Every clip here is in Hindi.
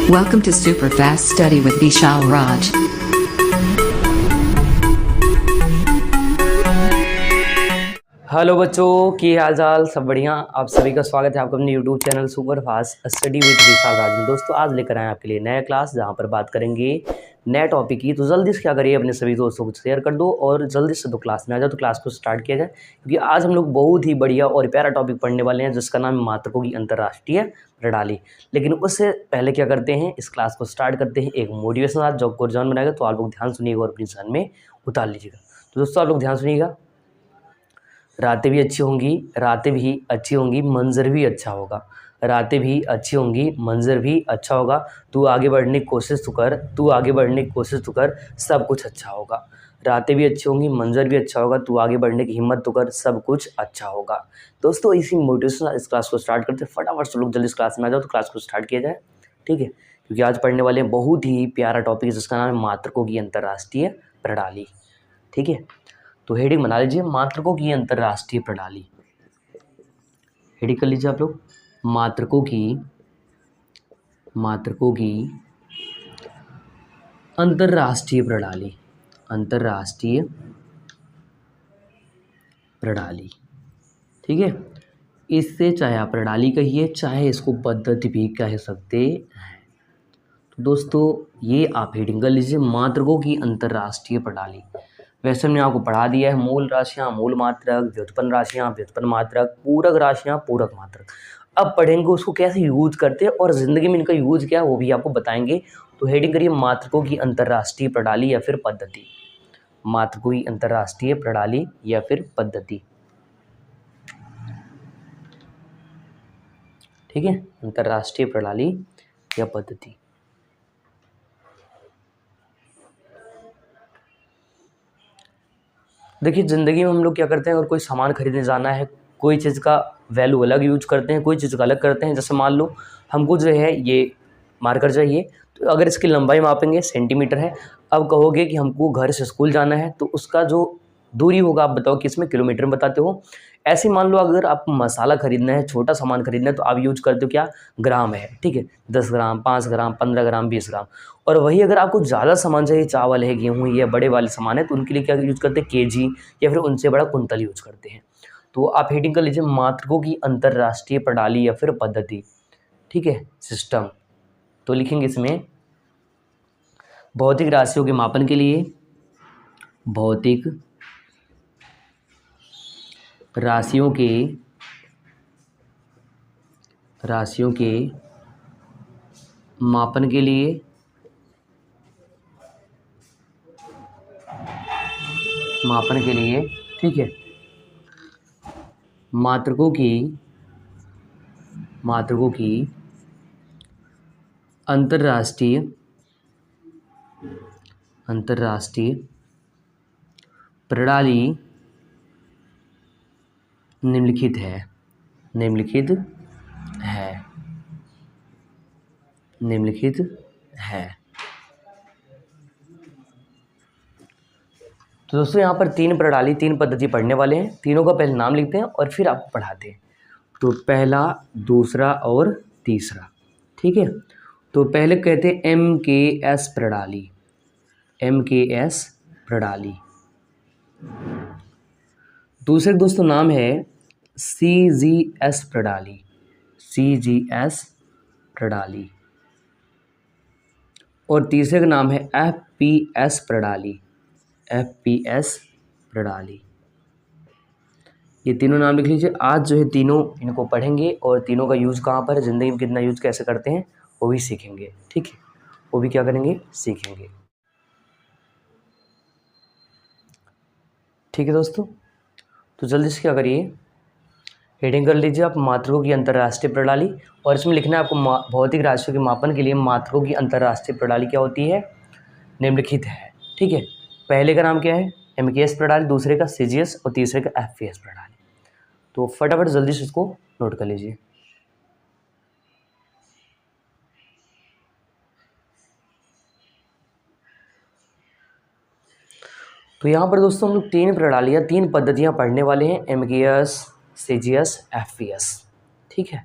Welcome to Superfast Study with Vishal Raj. Hello बच्चों, की हाल चाल सब बढ़िया। आप सभी का स्वागत है आपका अपने YouTube channel super fast study with Vishal Raj में। दोस्तों आज लेकर आए हैं आपके लिए नया क्लास जहां पर बात करेंगे नए टॉपिक की। तो जल्दी से क्या करिए, अपने सभी दोस्तों को शेयर कर दो और जल्दी से तो क्लास में आ जाओ, तो क्लास को स्टार्ट किया जाए। क्योंकि आज हम लोग बहुत ही बढ़िया और प्यारा टॉपिक पढ़ने वाले हैं जिसका नाम है मात्रकों की अंतर्राष्ट्रीय प्रणाली। लेकिन उससे पहले क्या करते हैं, इस क्लास को स्टार्ट करते हैं एक मोटिवेशन आज जो आपको जान बनाएगा। तो आप लोग ध्यान सुनिएगा और अपनी जान में उतार लीजिएगा। तो दोस्तों आप लोग ध्यान सुनिएगा। रातें भी अच्छी होंगी, रातें भी अच्छी होंगी, मंजर भी अच्छा होगा। रातें भी अच्छी होंगी, मंजर भी अच्छा होगा। तू आगे बढ़ने की कोशिश तो कर, तू आगे बढ़ने की कोशिश तो कर, सब कुछ अच्छा होगा। रातें भी अच्छी होंगी, मंजर भी अच्छा होगा, तू आगे बढ़ने की हिम्मत तो कर, सब कुछ अच्छा होगा। दोस्तों इसी मोटिवेशन इस क्लास को स्टार्ट करते हैं। फटाफट से लोग जल्दी इस क्लास में आ जाओ तो क्लास को स्टार्ट किया जाए, ठीक है। क्योंकि आज पढ़ने वाले हैं बहुत ही प्यारा टॉपिक जिसका नाम है मात्रकों की अंतर्राष्ट्रीय प्रणाली, ठीक है। तो हेडिंग बना लीजिए मात्रकों की अंतर्राष्ट्रीय प्रणाली। हेडिंग कर लीजिए आप लोग, मात्रकों की अंतर्राष्ट्रीय प्रणाली, अंतर्राष्ट्रीय प्रणाली, ठीक है। इससे चाहे आप प्रणाली कहिए चाहे इसको पद्धति भी कह सकते हैं। तो दोस्तों ये आप हेडिंग कर लीजिए मात्रकों की अंतर्राष्ट्रीय प्रणाली। वैसे हमने आपको पढ़ा दिया है मूल राशियाँ, मूल मात्रक, व्युत्पन्न राशियाँ, व्युत्पन्न मात्रक, पूरक राशियाँ, पूरक मात्रक। अब पढ़ेंगे उसको कैसे यूज करते हैं और ज़िंदगी में इनका यूज क्या है वो भी आपको बताएंगे। तो हेडिंग करिए मात्रकों की अंतर्राष्ट्रीय प्रणाली या फिर पद्धति। मात्रकों की अंतर्राष्ट्रीय प्रणाली या फिर पद्धति, ठीक है। अंतर्राष्ट्रीय प्रणाली या पद्धति। देखिए ज़िंदगी में हम लोग क्या करते हैं, अगर कोई सामान खरीदने जाना है, कोई चीज़ का वैल्यू अलग यूज करते हैं, कोई चीज़ का अलग करते हैं। जैसे मान लो हमको जो है ये मार्कर चाहिए, तो अगर इसकी लंबाई मापेंगे सेंटीमीटर है। अब कहोगे कि हमको घर से स्कूल जाना है तो उसका जो दूरी होगा आप बताओ कि इसमें किलोमीटर में बताते हो। ऐसे मान लो अगर आप मसाला खरीदना है, छोटा सामान खरीदना है, तो आप यूज करते हो क्या, ग्राम है, ठीक है। 10 ग्राम, 5 ग्राम, 15 ग्राम, 20 ग्राम। और वही अगर आपको ज़्यादा सामान चाहिए, चावल है, गेहूँ या बड़े वाले सामान है, तो उनके लिए क्या यूज करते हैं, केजी या फिर उनसे बड़ा कुंतल यूज करते हैं। तो आप हेडिंग कर लीजिए मात्रकों की अंतर्राष्ट्रीय प्रणाली या फिर पद्धति, ठीक है, सिस्टम। तो लिखेंगे इसमें भौतिक राशियों के मापन के लिए, भौतिक राशियों के मापन के लिए, ठीक है, मात्रकों की अंतर्राष्ट्रीय प्रणाली निम्नलिखित है। तो दोस्तों यहाँ पर 3 प्रणाली, 3 पद्धति पढ़ने वाले हैं। तीनों का पहले नाम लिखते हैं और फिर आपको पढ़ाते हैं। तो पहला, दूसरा और तीसरा, ठीक है। तो पहले कहते हैं MKS प्रणाली, MKS प्रणाली। दूसरे दोस्तों नाम है CGS प्रणाली, CGS प्रणाली। और तीसरे का नाम है FPS प्रणाली, FPS प्रणाली। ये तीनों नाम लिख लीजिए। आज जो है तीनों इनको पढ़ेंगे और तीनों का यूज़ कहाँ पर है, ज़िंदगी में कितना यूज़ कैसे करते हैं वो भी सीखेंगे, ठीक है। वो भी क्या करेंगे, सीखेंगे, ठीक है दोस्तों। तो जल्दी से क्या करिए, हेडिंग कर लीजिए आप मात्रकों की अंतर्राष्ट्रीय प्रणाली। और इसमें लिखना है आपको भौतिक राशियों के मापन के लिए मात्रकों की अंतर्राष्ट्रीय प्रणाली क्या होती है, निम्नलिखित है, ठीक है। पहले का नाम क्या है, MKS प्रणाली, दूसरे का CGS और तीसरे का FPS प्रणाली। तो फटाफट जल्दी से इसको नोट कर लीजिए। तो यहाँ पर दोस्तों हम लोग 3 प्रणालियाँ, 3 पद्धतियाँ पढ़ने वाले हैं, MKS, CGS, FPS, ठीक है।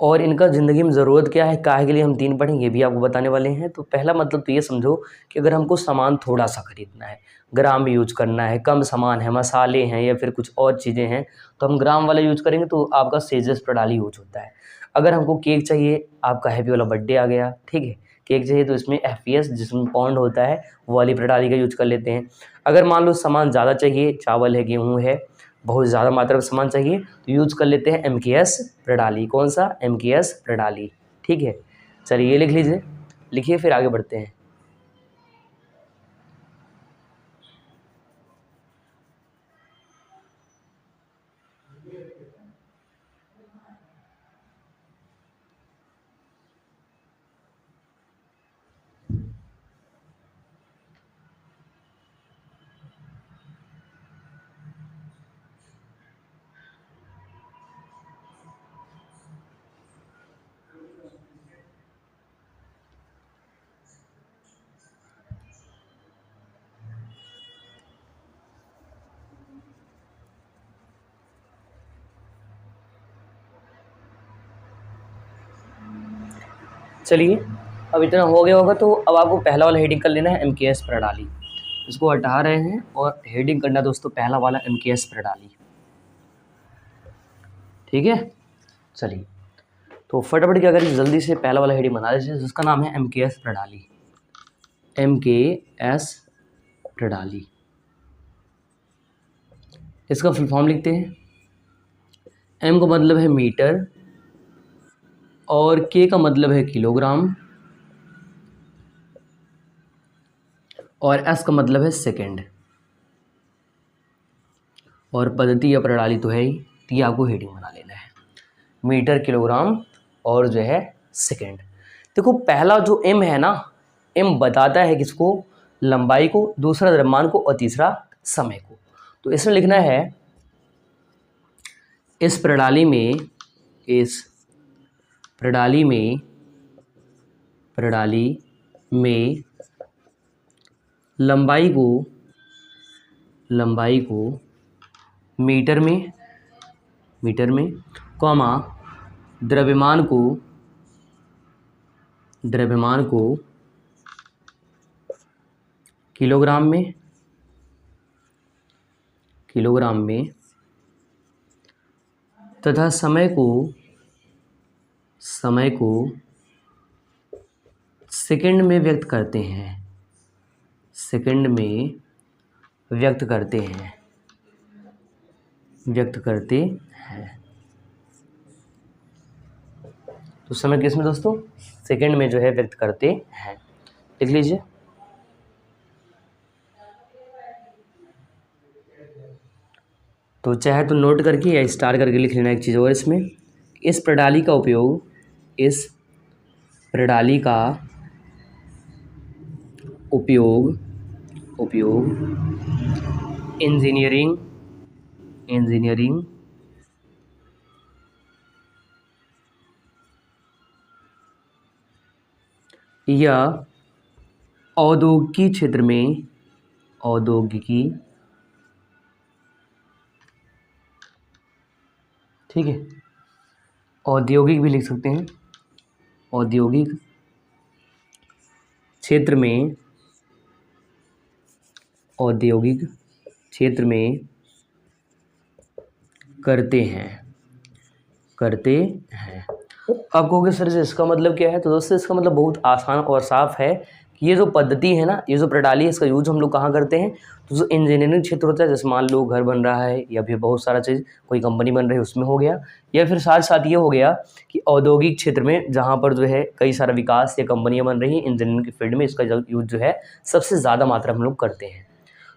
और इनका ज़िंदगी में ज़रूरत क्या है, काहे के लिए हम 3 पढ़ें, ये भी आपको बताने वाले हैं। तो पहला मतलब तो ये समझो कि अगर हमको सामान थोड़ा सा खरीदना है, ग्राम यूज करना है, कम सामान है, मसाले हैं या फिर कुछ और चीज़ें हैं, तो हम ग्राम वाला यूज करेंगे, तो आपका सेजस प्रणाली यूज होता है। अगर हमको केक चाहिए, आपका हैप्पी वाला बर्थडे आ गया, ठीक है, केक चाहिए तो इसमें FPS जिसमें पाउंड होता है, वो वाली प्रणाली का यूज कर लेते हैं। अगर मान लो सामान ज़्यादा चाहिए, चावल है, गेहूँ है, बहुत ज़्यादा मात्रा में सामान चाहिए, तो यूज कर लेते हैं MKS प्रणाली। कौन सा? MKS प्रणाली, ठीक है। चलिए ये लिख लीजिए, लिखिए फिर आगे बढ़ते हैं। चलिए अब इतना हो गया होगा, तो अब आपको पहला वाला हेडिंग कर लेना है MKS प्रणाली। इसको हटा रहे हैं और हेडिंग करना दोस्तों पहला वाला MKS प्रणाली, ठीक है। चलिए तो फटाफट क्या करिए, जल्दी से पहला वाला हेडिंग बना दीजिए जिसका नाम है MKS प्रणाली। MKS प्रणाली, इसका फुल फॉर्म लिखते हैं। M का मतलब है मीटर और K का मतलब है किलोग्राम और S का मतलब है सेकंड। और पद्धति या प्रणाली तो है ही, तो ये आपको हेडिंग बना लेना है, मीटर, किलोग्राम और जो है सेकंड। देखो पहला जो M है ना, M बताता है किसको? लंबाई को, दूसरा द्रव्यमान को और तीसरा समय को। तो इसमें लिखना है इस प्रणाली में लंबाई को मीटर में कॉमा द्रव्यमान को किलोग्राम में तथा समय को सेकंड में व्यक्त करते हैं। तो समय किस में दोस्तों? सेकंड में जो है व्यक्त करते हैं। लिख लीजिए। तो चाहे तो नोट करके या स्टार करके लिख लेना एक चीज़ और इसमें। इस प्रणाली का उपयोग इंजीनियरिंग या औद्योगिकी क्षेत्र में ठीक है, औद्योगिक भी लिख सकते हैं, औद्योगिक क्षेत्र में करते हैं। आप कहोगे सर जी इसका मतलब क्या है? तो दोस्तों इसका मतलब बहुत आसान और साफ है कि ये जो पद्धति है ना, ये जो प्रणाली है, इसका यूज हम लोग कहाँ करते हैं? तो जो इंजीनियरिंग क्षेत्र होता है, जैसे मान लो घर बन रहा है या फिर बहुत सारा चीज़, कोई कंपनी बन रही है उसमें हो गया, या फिर साथ साथ ये हो गया कि औद्योगिक क्षेत्र में जहाँ पर जो है कई सारा विकास या कंपनियाँ बन रही हैं इंजीनियरिंग की फील्ड में, इसका यूज जो है सबसे ज़्यादा मात्रा में हम लोग करते हैं।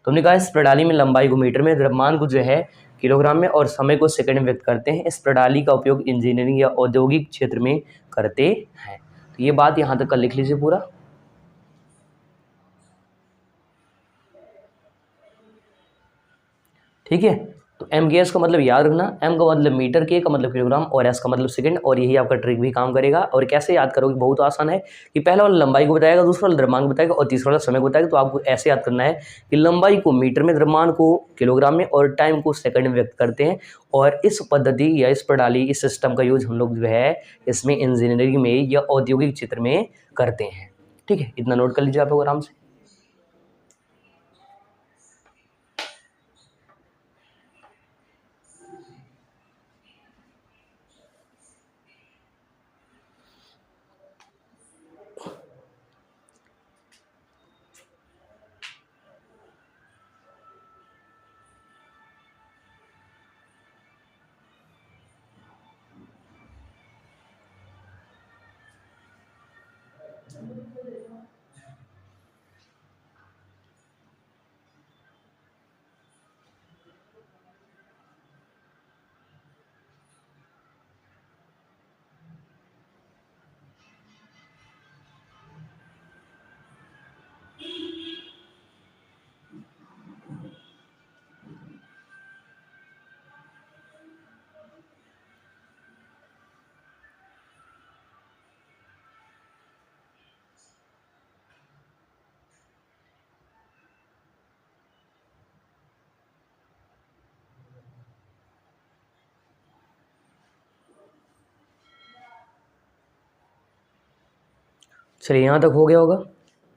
तो हमने कहा इस प्रणाली में लंबाई को मीटर में, द्रव्यमान को जो है किलोग्राम में और समय को सेकंड में व्यक्त करते हैं। इस प्रणाली का उपयोग इंजीनियरिंग या औद्योगिक क्षेत्र में करते हैं। तो ये बात यहाँ तक का लिख लीजिए पूरा। ठीक है, तो एम के एस का मतलब याद रखना, एम का मतलब मीटर, के का मतलब किलोग्राम और एस का मतलब सेकंड, और यही आपका ट्रिक भी काम करेगा। और कैसे याद करोगे, बहुत आसान है कि पहला वाला लंबाई को बताएगा, दूसरा वाला द्रव्यमान को बताएगा और तीसरा वाला समय को बताएगा। तो आपको ऐसे याद करना है कि लंबाई को मीटर में, द्रव्यमान को किलोग्राम में और टाइम को सेकंड में व्यक्त करते हैं। और इस पद्धति या इस प्रणाली, इस सिस्टम का यूज हम लोग जो है इसमें इंजीनियरिंग में या औद्योगिक क्षेत्र में करते हैं। ठीक है, इतना नोट कर लीजिए आप लोग आराम से। चलिए, यहाँ तक हो गया होगा।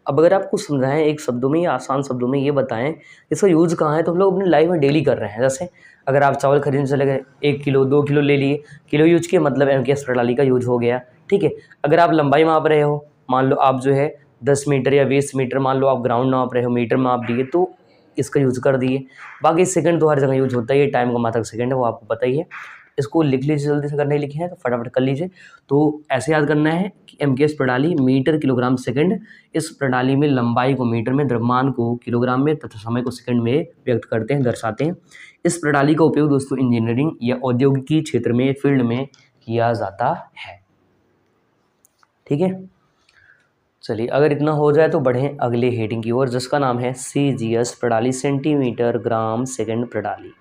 अब अगर आपको समझाएं एक शब्दों में या आसान शब्दों में ये बताएं इसका यूज़ कहाँ है, तो हम लोग अपनी लाइफ में डेली कर रहे हैं। जैसे अगर आप चावल खरीदने चले गए, 1 किलो 2 किलो ले लिए, किलो यूज किया, मतलब एम के एस प्रणाली का यूज हो गया। ठीक है, अगर आप लंबाई माप रहे हो, मान लो आप जो है 10 मीटर या 20 मीटर, मान लो आप ग्राउंड माप रहे हो, मीटर माप दिए, तो इसका यूज़ कर दिए। बाकी सेकंड तो हर जगह यूज होता ही है, टाइम का मात्रक सेकंड है, वो आपको पता ही है। इसको लिख लीजिए, जल्दी से करने लिखे हैं तो फटाफट कर लीजिए। तो ऐसे याद करना है कि एम के एस प्रणाली मीटर किलोग्राम सेकंड, इस प्रणाली में लंबाई को मीटर में, द्रव्यमान को किलोग्राम में तथा समय को सेकंड में व्यक्त करते हैं, दर्शाते हैं। इस प्रणाली का उपयोग दोस्तों इंजीनियरिंग या औद्योगिकी क्षेत्र में, फील्ड में किया जाता है। ठीक है, चलिए अगर इतना हो जाए तो बढ़ें अगले हेडिंग की ओर, जिसका नाम है CGS प्रणाली, सेंटीमीटर ग्राम सेकंड प्रणाली।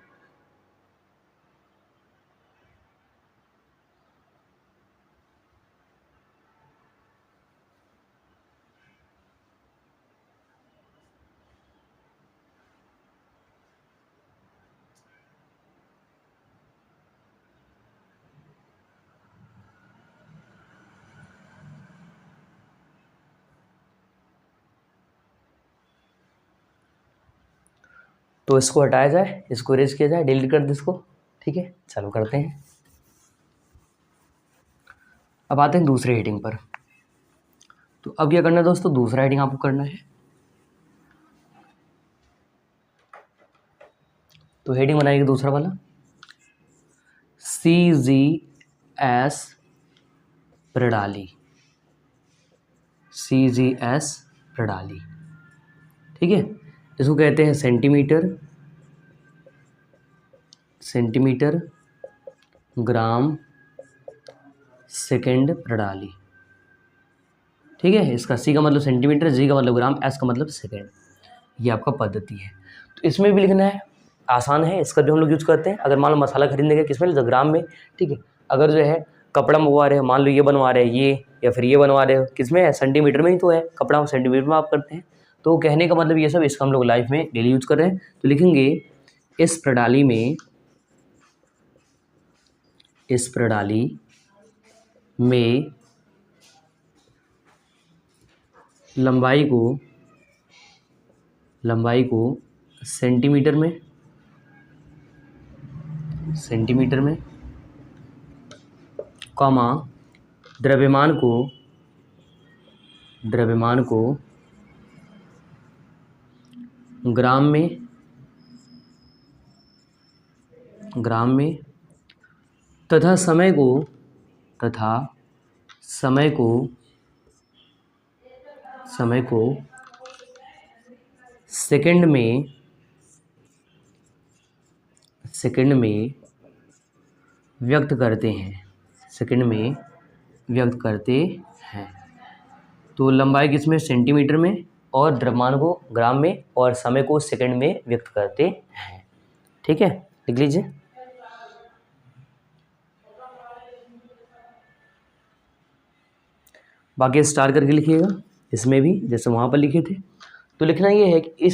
तो इसको हटाया जाए, इसको इरेज किया जाए, डिलीट कर दे इसको। ठीक है, चालू करते हैं। अब आते हैं दूसरे हेडिंग पर। तो अब क्या करना है दोस्तों, दूसरा हेडिंग आपको करना है। तो हेडिंग बनाएगी दूसरा वाला, CGS प्रणाली, CGS प्रणाली। ठीक है, इसको कहते हैं सेंटीमीटर, सेंटीमीटर ग्राम सेकंड प्रणाली। ठीक है, इसका C का मतलब सेंटीमीटर, G का मतलब ग्राम, S का मतलब सेकंड। ये आपका पद्धति है। तो इसमें भी लिखना है, आसान है, इसका भी हम लोग यूज करते हैं। अगर मान लो मसाला खरीदने गए, किसमें, तो ग्राम में। ठीक है, अगर जो है कपड़ा मंगवा रहे हो, मान लो ये बनवा रहे हैं ये, या फिर ये बनवा रहे हो, किसमें है, सेंटीमीटर में ही तो है, कपड़ा सेंटीमीटर में आप करते हैं। तो कहने का मतलब ये सब, इसका हम लोग लाइफ में डेली यूज कर रहे हैं। तो लिखेंगे इस प्रणाली में, इस प्रणाली में लंबाई को सेंटीमीटर में, सेंटीमीटर में, कॉमा द्रव्यमान को ग्राम में, ग्राम में, तथा समय को सेकंड में व्यक्त करते हैं, सेकंड में व्यक्त करते हैं। तो लंबाई किसमें, सेंटीमीटर में, और द्रव्यमान को ग्राम में, और समय को सेकंड में व्यक्त करते हैं। ठीक है, लिख लीजिए। बाकी स्टार करके लिखिएगा इसमें भी, जैसे वहाँ पर लिखे थे। तो लिखना ये है कि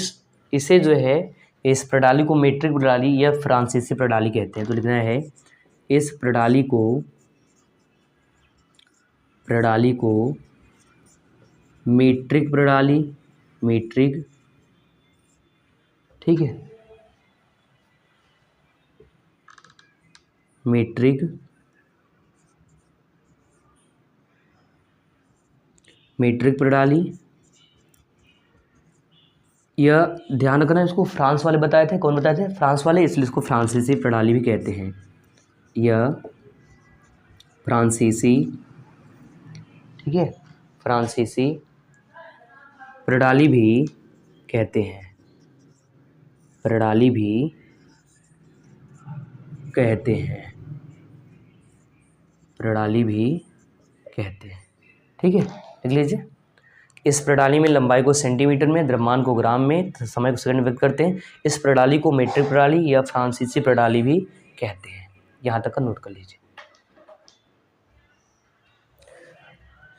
इसे जो है, इस प्रणाली को मीट्रिक प्रणाली या फ्रांसीसी प्रणाली कहते हैं। तो लिखना है इस प्रणाली को मीट्रिक प्रणाली, मीट्रिक, ठीक है, मीट्रिक प्रणाली, या ध्यान रखना इसको फ्रांस वाले बताए थे। कौन बताए थे? फ्रांस वाले, इसलिए इसको फ्रांसीसी प्रणाली भी कहते हैं। यह फ्रांसीसी, ठीक है, फ्रांसीसी प्रणाली भी कहते हैं, प्रणाली भी कहते हैं, प्रणाली भी कहते हैं, ठीक है, लिख लीजिए। इस प्रणाली में लंबाई को सेंटीमीटर में, द्रव्यमान को ग्राम में, समय को सेकंड में व्यक्त करते हैं। इस प्रणाली को मीट्रिक प्रणाली या फ्रांसीसी प्रणाली भी कहते हैं। यहाँ तक का नोट कर लीजिए।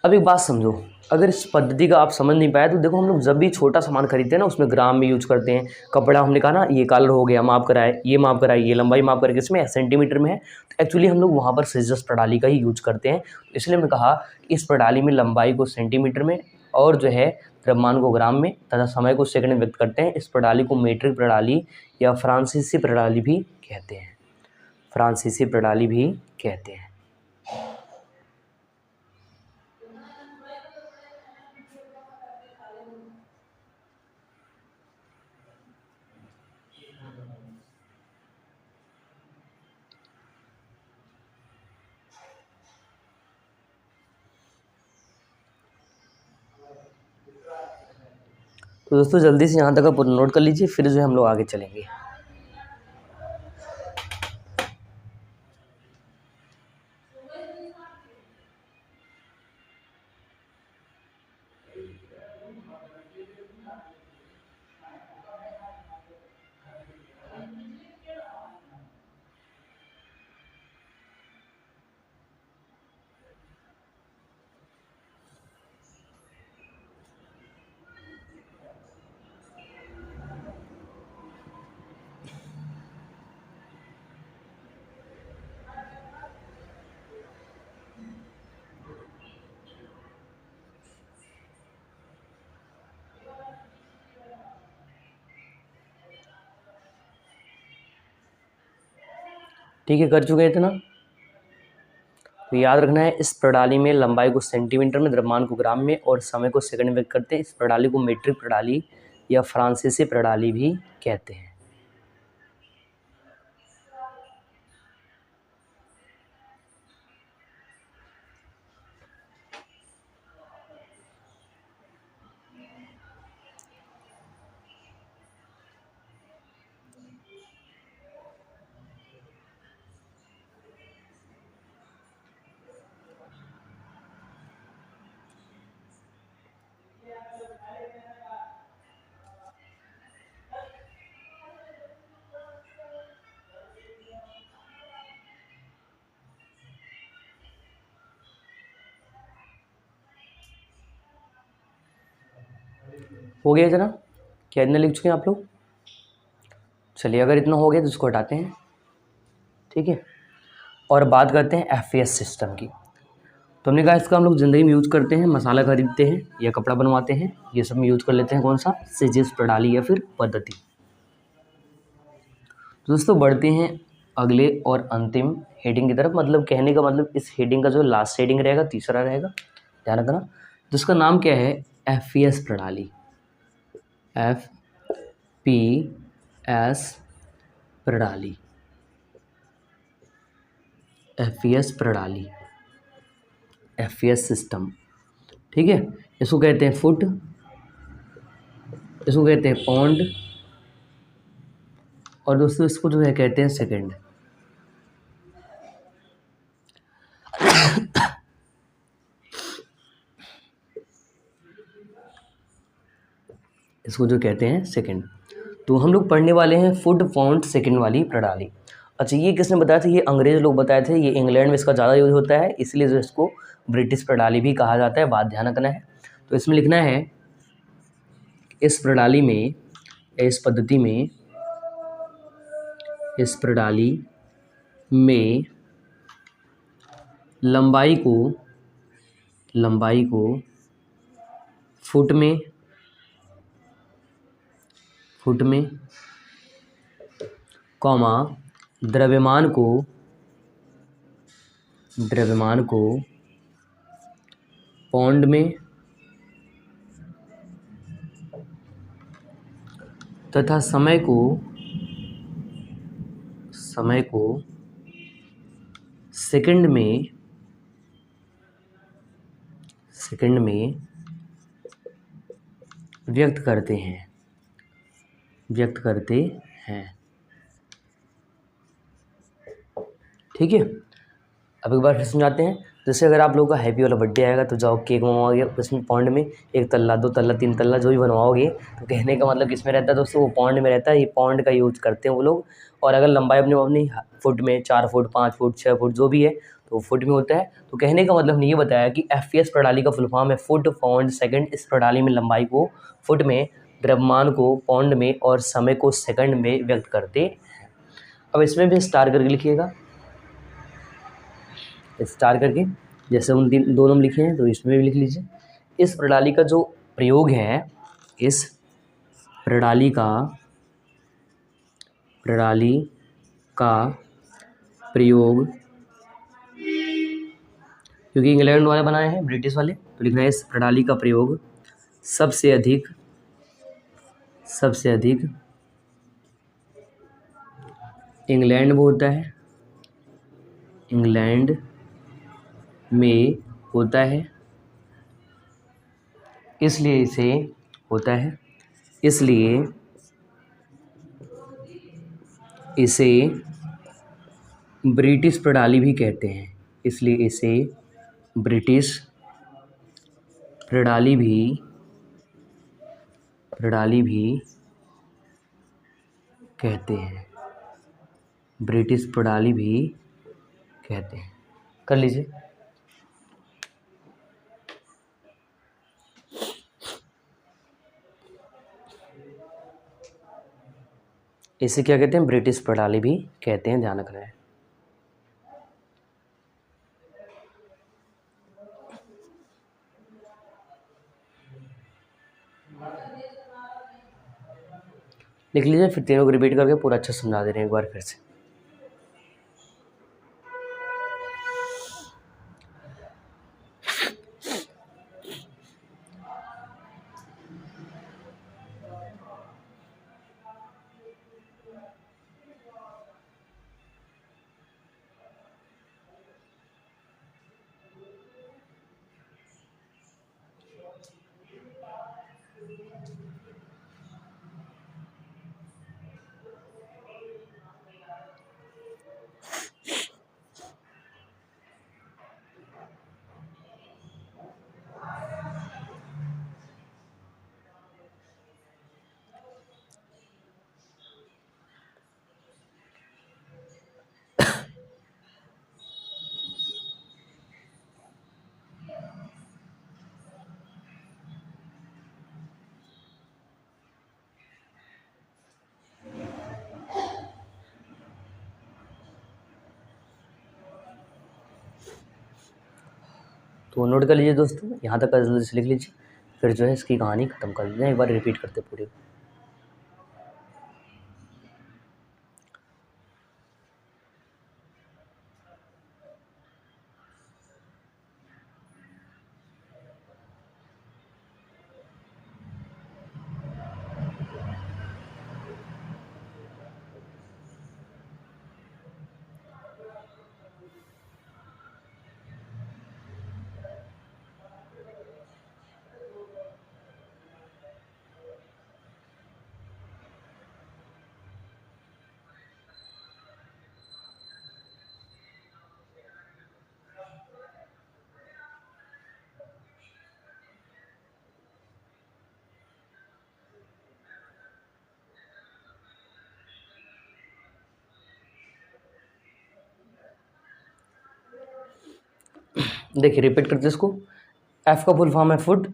अब एक बात समझो, अगर इस पद्धति का आप समझ नहीं पाए तो देखो, हम लोग जब भी छोटा सामान खरीदते हैं ना, उसमें ग्राम में यूज करते हैं। कपड़ा हमने कहा ना, ये कलर हो गया, माप कराए, ये माप कराए, ये लंबाई माप करके, इसमें सेंटीमीटर में है, तो एक्चुअली हम लोग वहाँ पर सीजस प्रणाली का ही यूज करते हैं। इसलिए हमने कहा इस प्रणाली में लंबाई को सेंटीमीटर में और जो है द्रव्यमान को ग्राम में तथा समय को सेकंड में व्यक्त करते हैं। इस प्रणाली को मीट्रिक प्रणाली या फ्रांसीसी प्रणाली भी कहते हैं, फ्रांसीसी प्रणाली भी कहते हैं। तो दोस्तों जल्दी से यहाँ तक आप नोट कर लीजिए, फिर जो है हम लोग आगे चलेंगे। ठीक है, कर चुके हैं इतना। तो याद रखना है, इस प्रणाली में लंबाई को सेंटीमीटर में, द्रव्यमान को ग्राम में और समय को सेकंड में व्यक्त करते हैं। इस प्रणाली को मीट्रिक प्रणाली या फ्रांसीसी प्रणाली भी कहते हैं। हो गया इतना? क्या इतना लिख चुके हैं आप लोग? चलिए, अगर इतना हो गया तो इसको हटाते हैं, ठीक है, और बात करते हैं एफएस सिस्टम की। तो हमने कहा इसका हम लोग ज़िंदगी में यूज़ करते हैं, मसाला खरीदते हैं या कपड़ा बनवाते हैं, ये सब में यूज़ कर लेते हैं। कौन सा? सीजीएस प्रणाली या फिर पद्धति। दोस्तों बढ़ते हैं अगले और अंतिम हेडिंग की तरफ। मतलब कहने का मतलब, इस हेडिंग का जो लास्ट हेडिंग रहेगा, तीसरा रहेगा, ध्यान रखना, जिसका नाम क्या है? एफपीएस प्रणाली, एफपीएस प्रणाली, एफपीएस प्रणाली, एफपीएस सिस्टम, ठीक है। इसको कहते हैं फुट, इसको कहते हैं पौंड, और दोस्तों इसको जो है कहते हैं सेकंड। इसको जो कहते हैं सेकंड। तो हम लोग पढ़ने वाले हैं फुट, पौंड, सेकंड वाली प्रणाली। अच्छा, ये किसने बताया था? ये अंग्रेज लोग बताए थे। ये इंग्लैंड में इसका ज़्यादा यूज होता है, इसलिए जो इसको ब्रिटिश प्रणाली भी कहा जाता है। बात ध्यान रखना है। तो इसमें लिखना है इस प्रणाली में, इस पद्धति में, इस प्रणाली में लंबाई को फुट में कॉमा द्रव्यमान को पौंड में तथा समय को सेकंड में व्यक्त करते हैं। ठीक है। अब एक बार फिर समझाते हैं। जैसे अगर आप लोगों का हैप्पी वाला बर्थडे आएगा तो जाओ केक मंगवाओगे, उसमें पौंड में 1 तल्ला 2 तल्ला 3 तल्ला जो भी बनवाओगे, तो कहने का मतलब किस में रहता है दोस्तों? वो पौंड में रहता है। ये पौंड का यूज़ करते हैं वो लोग। और अगर लंबाई अपनी फुट में 4 फुट 5 फुट 6 फुट जो भी है तो फुट में होता है। तो कहने का मतलब हमने ये बताया कि FPS प्रणाली का फुल फॉर्म है फुट पाउंड सेकंड। इस प्रणाली में लंबाई को फुट में, द्रव्यमान को पौंड में और समय को सेकंड में व्यक्त करते हैं। अब इसमें भी स्टार करके लिखिएगा, स्टार करके, जैसे उन दोनों में लिखे हैं तो इसमें भी लिख लीजिए। इस प्रणाली का जो प्रयोग है, इस प्रणाली का प्रयोग, क्योंकि इंग्लैंड वाले बनाए हैं ब्रिटिश वाले, तो लिखना है इस प्रणाली का प्रयोग सबसे अधिक इंग्लैंड में होता है, इंग्लैंड में होता है, इसलिए इसे ब्रिटिश प्रणाली भी कहते हैं। इसलिए इसे ब्रिटिश प्रणाली भी कहते हैं। ब्रिटिश प्रणाली भी कहते हैं। कर लीजिए। इसे क्या कहते हैं? ब्रिटिश प्रणाली भी कहते हैं, ध्यान रखना है। लिख लीजिए, फिर तीनों को रिपीट करके पूरा अच्छे से समझा दे रहे हैं एक बार फिर से। तो नोट कर लीजिए दोस्तों, यहाँ तक का जल्दी से लिख लीजिए, फिर जो है इसकी कहानी ख़त्म कर लीजिए। एक बार रिपीट करते पूरी। देखिए रिपीट करते इसको, एफ का फुल फॉर्म है फुट,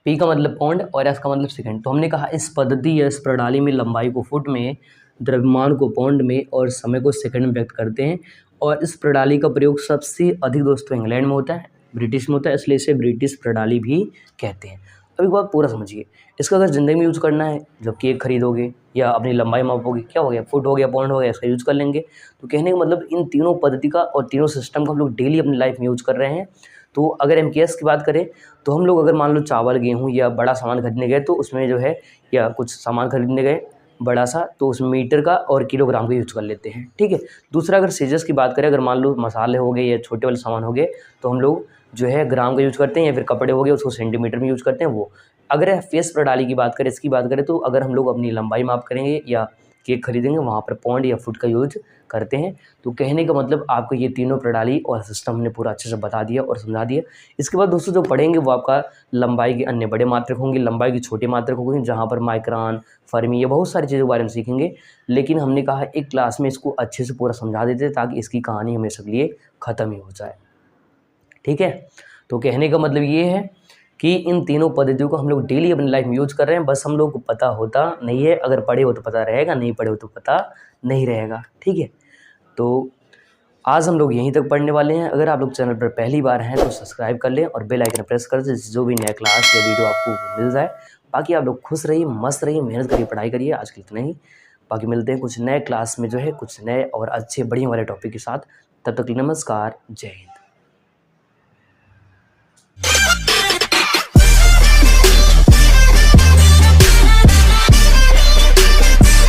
पी का मतलब पौंड और एस का मतलब सेकंड। तो हमने कहा इस पद्धति या इस प्रणाली में लंबाई को फुट में, द्रव्यमान को पौंड में और समय को सेकंड में व्यक्त करते हैं। और इस प्रणाली का प्रयोग सबसे अधिक दोस्तों इंग्लैंड में होता है, ब्रिटिश में होता है, इसलिए इसे ब्रिटिश प्रणाली भी कहते हैं। अब एक बात पूरा समझिए, इसका अगर ज़िंदगी में यूज़ करना है, जब केक खरीदोगे या अपनी लंबाई मापोगे, क्या हो गया, फुट हो गया, पौंड हो गया, इसका यूज़ कर लेंगे। तो कहने का मतलब इन तीनों पद्धति का और तीनों सिस्टम का हम लोग डेली अपनी लाइफ में यूज़ कर रहे हैं। तो अगर एमकेएस की बात करें तो हम लोग अगर मान लो चावल गेहूँ या बड़ा सामान खरीदने गए तो उसमें जो है, या कुछ सामान खरीदने गए बड़ा सा, तो उसमें मीटर का और किलोग्राम का यूज़ कर लेते हैं, ठीक है। दूसरा अगर सीजर्स की बात करें, अगर मान लो मसाले हो गए या छोटे वाले सामान हो गए तो हम लोग जो है ग्राम का यूज़ करते हैं, या फिर कपड़े हो गए उसको सेंटीमीटर में यूज़ करते हैं वो। अगर एफपीएस प्रणाली की बात करें, इसकी बात करें, तो अगर हम लोग अपनी लंबाई माप करेंगे या केक खरीदेंगे वहाँ पर पौंड या फुट का यूज करते हैं। तो कहने का मतलब आपको ये तीनों प्रणाली और सिस्टम हमने पूरा अच्छे से बता दिया और समझा दिया। इसके बाद दोस्तों जो पढ़ेंगे वो आपका लंबाई के अन्य बड़े मात्रक होंगे, लंबाई की छोटे मात्रक होंगे, जहाँ पर माइक्रोन, फर्मी, ये बहुत सारी चीज़ों के बारे में सीखेंगे। लेकिन हमने कहा एक क्लास में इसको अच्छे से पूरा समझा देते ताकि इसकी कहानी हमेशा के लिए ख़त्म ही हो जाए, ठीक है। तो कहने का मतलब ये है कि इन तीनों पद्धतियों को हम लोग डेली अपनी लाइफ में यूज़ कर रहे हैं, बस हम लोग को पता होता नहीं है। अगर पढ़े हो तो पता रहेगा, नहीं पढ़े हो तो पता नहीं रहेगा, ठीक है। तो आज हम लोग यहीं तक पढ़ने वाले हैं। अगर आप लोग चैनल पर पहली बार हैं तो सब्सक्राइब कर लें और बेल आइकन प्रेस कर दें, जिससे जो भी नया क्लास या वीडियो आपको मिल जाए। बाकी आप लोग खुश रहिए, मस्त रहिए, मेहनत करिए, पढ़ाई करिए। आज के लिए इतना ही, बाकी मिलते हैं कुछ नए क्लास में जो है, कुछ नए और अच्छे बढ़िया वाले टॉपिक के साथ। तब तक के लिए नमस्कार, जय हिंद।